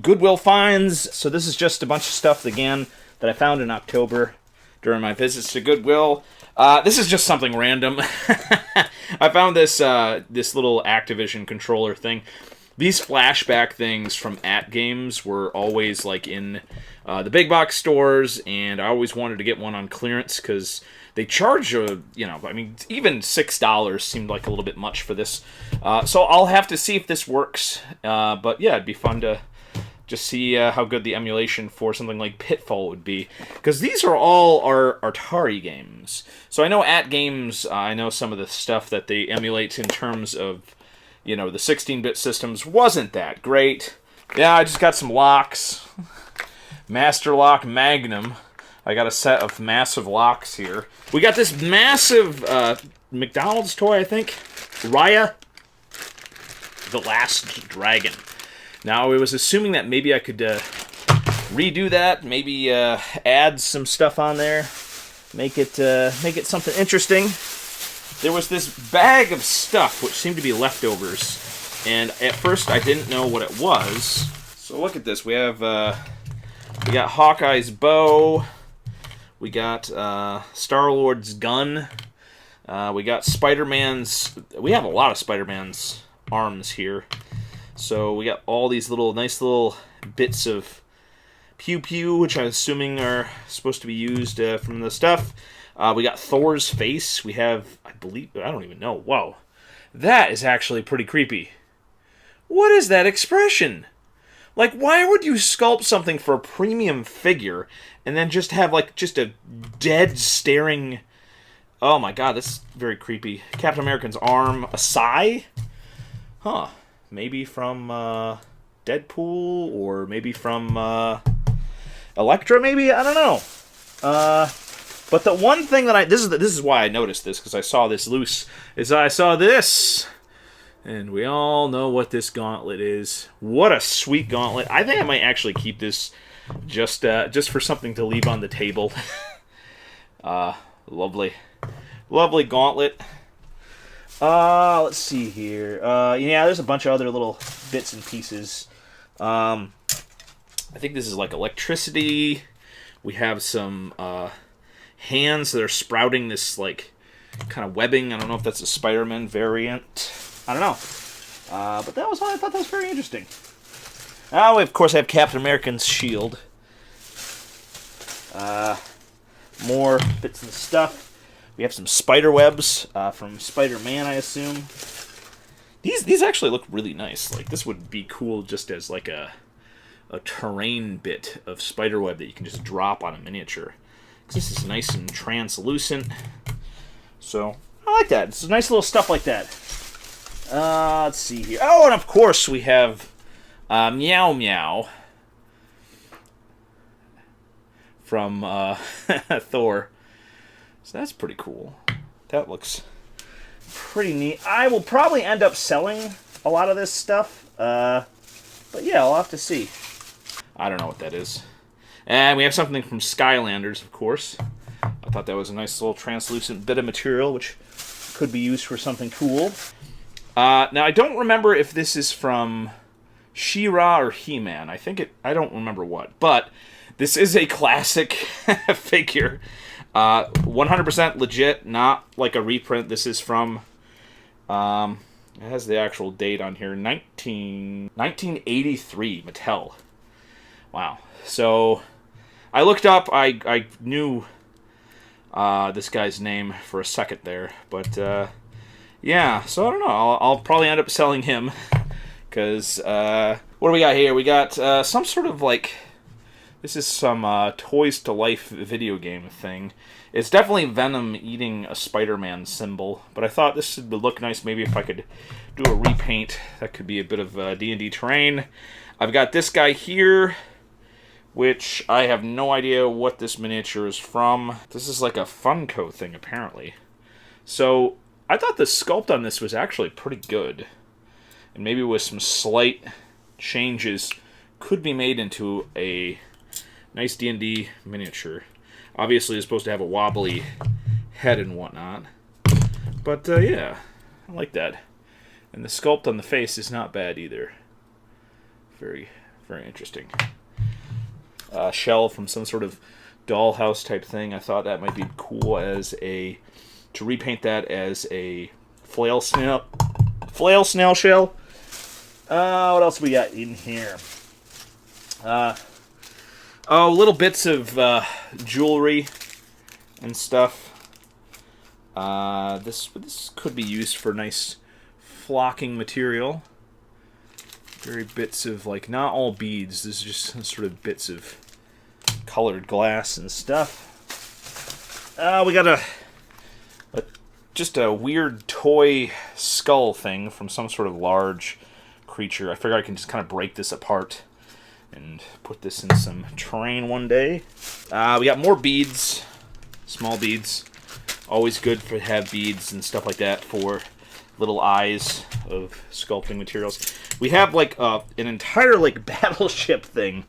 Goodwill finds. So this is just a bunch of stuff, again, that I found in October during my visits to Goodwill. This is just something random. I found this this little Activision Controller thing. These flashback things from Games were always like in the big box stores, and I always wanted to get one on clearance because they charge even $6 seemed like a little bit much for this. So I'll have to see if this works. But yeah, it'd be fun to just see how good the emulation for something like Pitfall would be. Because these are all our Atari games. So I know Games, I know some of the stuff that they emulate in terms of, the 16-bit systems wasn't that great. Yeah, I just got some locks. Master Lock Magnum. I got a set of massive locks here. We got this massive McDonald's toy, I think. Raya, the Last Dragon. Now, I was assuming that maybe I could redo that, maybe add some stuff on there, make it something interesting. There was this bag of stuff which seemed to be leftovers, and at first I didn't know what it was. So look at this. We have we got Hawkeye's bow, we got Star-Lord's gun, we got Spider-Man's. We have a lot of Spider-Man's arms here. So we got all these nice little bits of pew-pew, which I'm assuming are supposed to be used from the stuff. We got Thor's face. We have, I don't even know. Whoa. That is actually pretty creepy. What is that expression? Like, why would you sculpt something for a premium figure and then just have, just a dead staring... Oh my god, that's very creepy. Captain America's arm. A sigh? Huh. Maybe from Deadpool, or maybe from Elektra, maybe? I don't know. But the one thing that this is why I noticed this, because I saw this loose, is I saw this, and we all know what this gauntlet is. What a sweet gauntlet. I think I might actually keep this just for something to leave on the table. Lovely. Lovely gauntlet. Let's see here. Yeah, there's a bunch of other little bits and pieces. I think this is like electricity. We have some hands that are sprouting this kind of webbing. I don't know if that's a Spider-Man variant. I don't know. But that was I thought that was very interesting. Now, of course, I have Captain America's shield. More bits and stuff. We have some spider webs from Spider-Man, I assume. These actually look really nice. This would be cool just as a terrain bit of spider web that you can just drop on a miniature. This is nice and translucent. So, I like that. It's nice little stuff like that. Let's see here. Oh, and of course we have Meow Meow from Thor. So that's pretty cool. That looks pretty neat. I will probably end up selling a lot of this stuff. But yeah, I'll have to see. I don't know what that is. And we have something from Skylanders, of course. I thought that was a nice little translucent bit of material, which could be used for something cool. Now, I don't remember if this is from She-Ra or He-Man. I don't remember what. But this is a classic figure. 100% legit, not like a reprint. This is from, it has the actual date on here, 1983, Mattel. Wow. So, I looked up, I knew this guy's name for a second there, but, yeah, so I don't know, I'll probably end up selling him, because, what do we got here? We got, some sort of, this is some Toys to Life video game thing. It's definitely Venom eating a Spider-Man symbol, but I thought this would look nice. Maybe if I could do a repaint, that could be a bit of D&D terrain. I've got this guy here, which I have no idea what this miniature is from. This is like a Funko thing, apparently. So, I thought the sculpt on this was actually pretty good. And maybe with some slight changes, could be made into a nice D&D miniature. Obviously, it's supposed to have a wobbly head and whatnot. But, yeah, I like that. And the sculpt on the face is not bad either. Very, Very interesting. Shell from some sort of dollhouse type thing. I thought that might be cool as to repaint that as a flail snail shell. What else we got in here? Little bits of jewelry and stuff. This could be used for nice flocking material. Very bits of, like, not all beads. This is just some sort of bits of colored glass and stuff. We got just a weird toy skull thing from some sort of large creature. I figure I can just kind of break this apart and put this in some terrain one day. We got more beads, small beads. Always good to have beads and stuff like that for little eyes of sculpting materials. We have like an entire like battleship thing,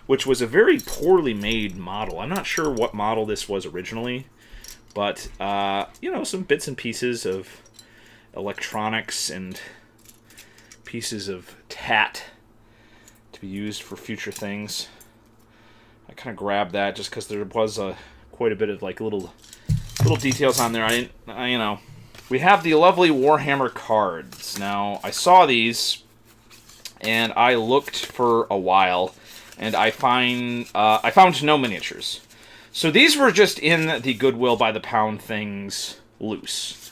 which was a very poorly made model. I'm not sure what model this was originally, but some bits and pieces of electronics and pieces of tat to be used for future things. I kind of grabbed that just because there was quite a bit of like little details on there. We have the lovely Warhammer cards. Now, I saw these, and I looked for a while, and I found no miniatures. So these were just in the Goodwill by the pound things loose.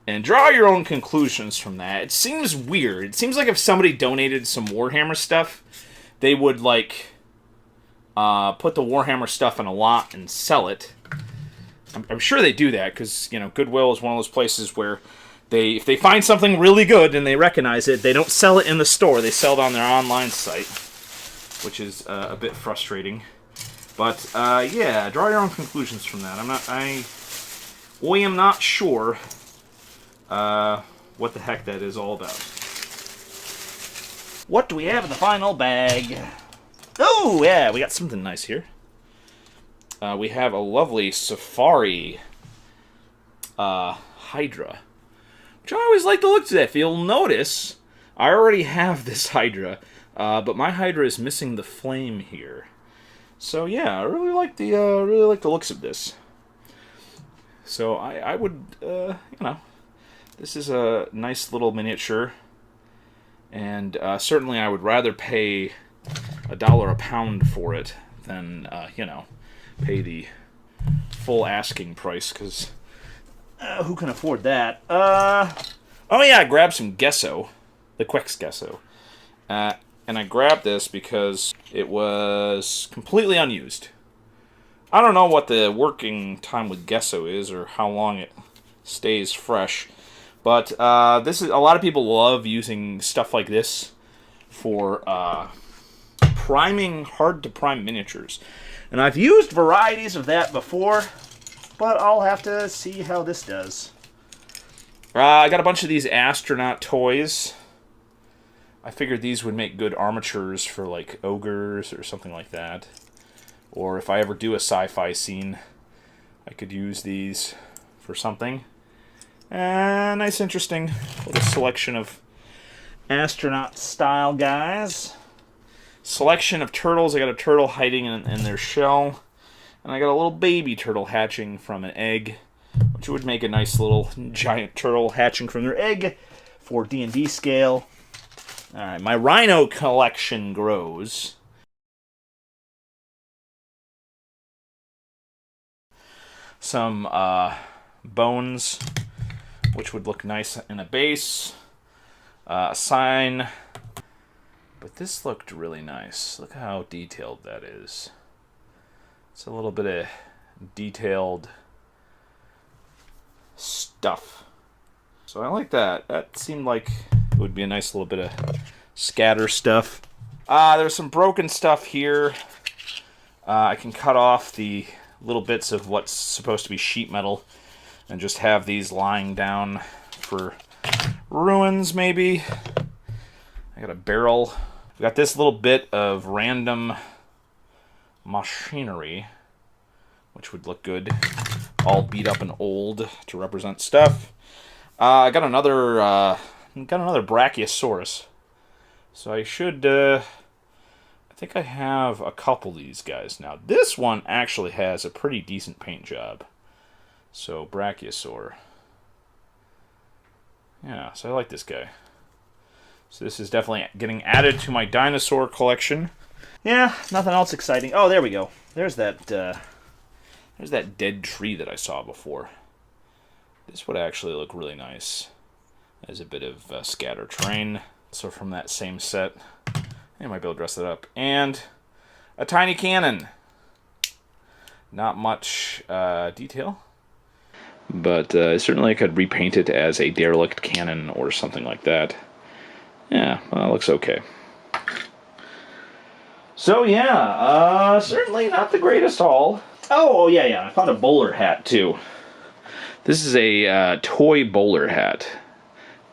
And draw your own conclusions from that. It seems weird. It seems like if somebody donated some Warhammer stuff, they would, like, put the Warhammer stuff in a lot and sell it. I'm sure they do that because, Goodwill is one of those places where if they find something really good and they recognize it, they don't sell it in the store. They sell it on their online site, which is a bit frustrating. But, draw your own conclusions from that. I am not sure what the heck that is all about. What do we have in the final bag? Oh, yeah, we got something nice here. We have a lovely Safari Hydra, which I always like the looks of that. If you'll notice, I already have this Hydra, but my Hydra is missing the flame here. So yeah, I really like the looks of this. So I would this is a nice little miniature, and certainly I would rather pay $1 a pound for it than pay the full asking price, because who can afford that? I grabbed some gesso, the Quex gesso, and I grabbed this because it was completely unused. I don't know what the working time with gesso is or how long it stays fresh, but this is a lot of people love using stuff like this for priming hard to prime miniatures. And I've used varieties of that before, but I'll have to see how this does. I got a bunch of these Astronaut Toys. I figured these would make good armatures for, like, ogres or something like that. Or if I ever do a sci-fi scene, I could use these for something. Nice, interesting little selection of astronaut-style guys. Selection of turtles. I got a turtle hiding in their shell, and I got a little baby turtle hatching from an egg, which would make a nice little giant turtle hatching from their egg for D&D scale. All right, my rhino collection grows. Some bones, which would look nice in a base. A sign. But this looked really nice. Look how detailed that is. It's a little bit of detailed stuff. So I like that. That seemed like it would be a nice little bit of scatter stuff. There's some broken stuff here. I can cut off the little bits of what's supposed to be sheet metal and just have these lying down for ruins, maybe. I got a barrel. We got this little bit of random machinery, which would look good, all beat up and old to represent stuff. I got another Brachiosaurus, so I should think I have a couple of these guys now. This one actually has a pretty decent paint job. So, Brachiosaur. Yeah, so I like this guy. So this is definitely getting added to my dinosaur collection. Yeah, nothing else exciting. Oh, there we go. There's that dead tree that I saw before. This would actually look really nice. There's a bit of scatter terrain. So from that same set, I might be able to dress it up. And a tiny cannon. Not much detail. But certainly I could repaint it as a derelict cannon or something like that. Yeah, well, it looks okay. So yeah, certainly not the greatest haul. Oh yeah, I found a bowler hat too. This is a toy bowler hat.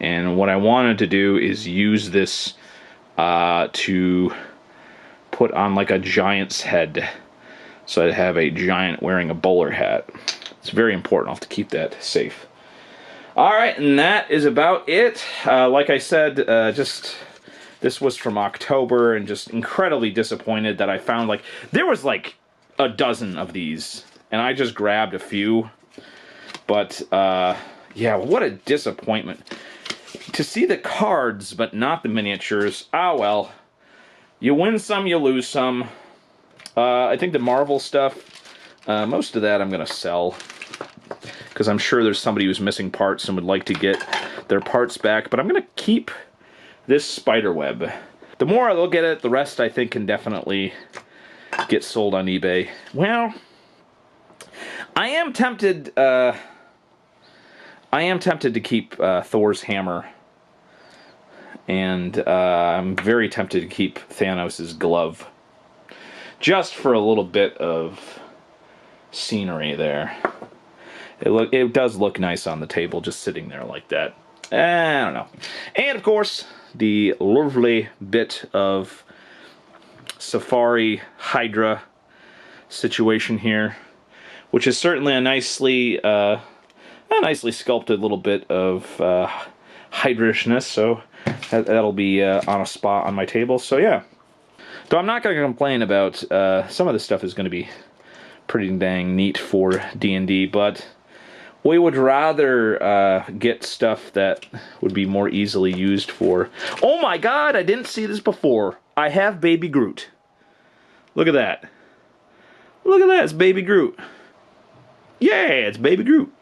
And what I wanted to do is use this to put on like a giant's head. So I'd have a giant wearing a bowler hat. It's very important. I'll have to keep that safe. Alright, and that is about it. Like I said, this was from October, and just incredibly disappointed that I found, like, there was like a dozen of these, and I just grabbed a few. But, yeah, what a disappointment. To see the cards, but not the miniatures. Ah, well. You win some, you lose some. I think the Marvel stuff, most of that I'm going to sell. Because I'm sure there's somebody who's missing parts and would like to get their parts back. But I'm going to keep this spiderweb. The more I look at it, the rest I think can definitely get sold on eBay. Well, I am tempted to keep Thor's hammer. And I'm very tempted to keep Thanos' glove. Just for a little bit of scenery there. It does look nice on the table, just sitting there like that. I don't know. And, of course, the lovely bit of Safari Hydra situation here, which is certainly a nicely sculpted little bit of Hydrishness, so that'll be on a spot on my table. So, yeah. Though I'm not going to complain about some of this stuff is going to be pretty dang neat for D&D, but we would rather get stuff that would be more easily used for... Oh my god, I didn't see this before. I have Baby Groot. Look at that. Look at that, it's Baby Groot. Yeah, it's Baby Groot.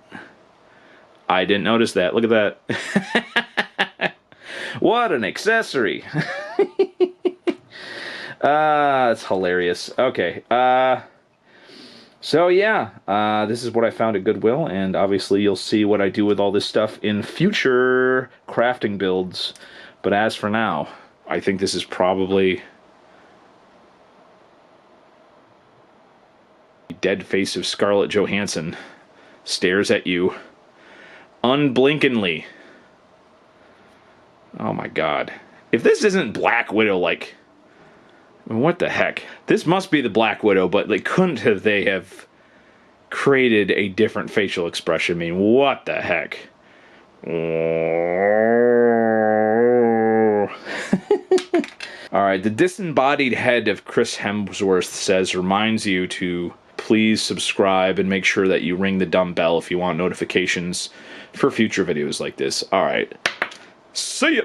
I didn't notice that. Look at that. What an accessory. That's hilarious. Okay, so yeah, this is what I found at Goodwill, and obviously you'll see what I do with all this stuff in future crafting builds. But as for now, I think this is probably the dead face of Scarlett Johansson stares at you unblinkingly. Oh my god. If this isn't Black Widow, like... what the heck? This must be the Black Widow, but they couldn't have created a different facial expression. I mean, what the heck? Alright, the disembodied head of Chris Hemsworth says, reminds you to please subscribe and make sure that you ring the dumb bell if you want notifications for future videos like this. Alright, see ya!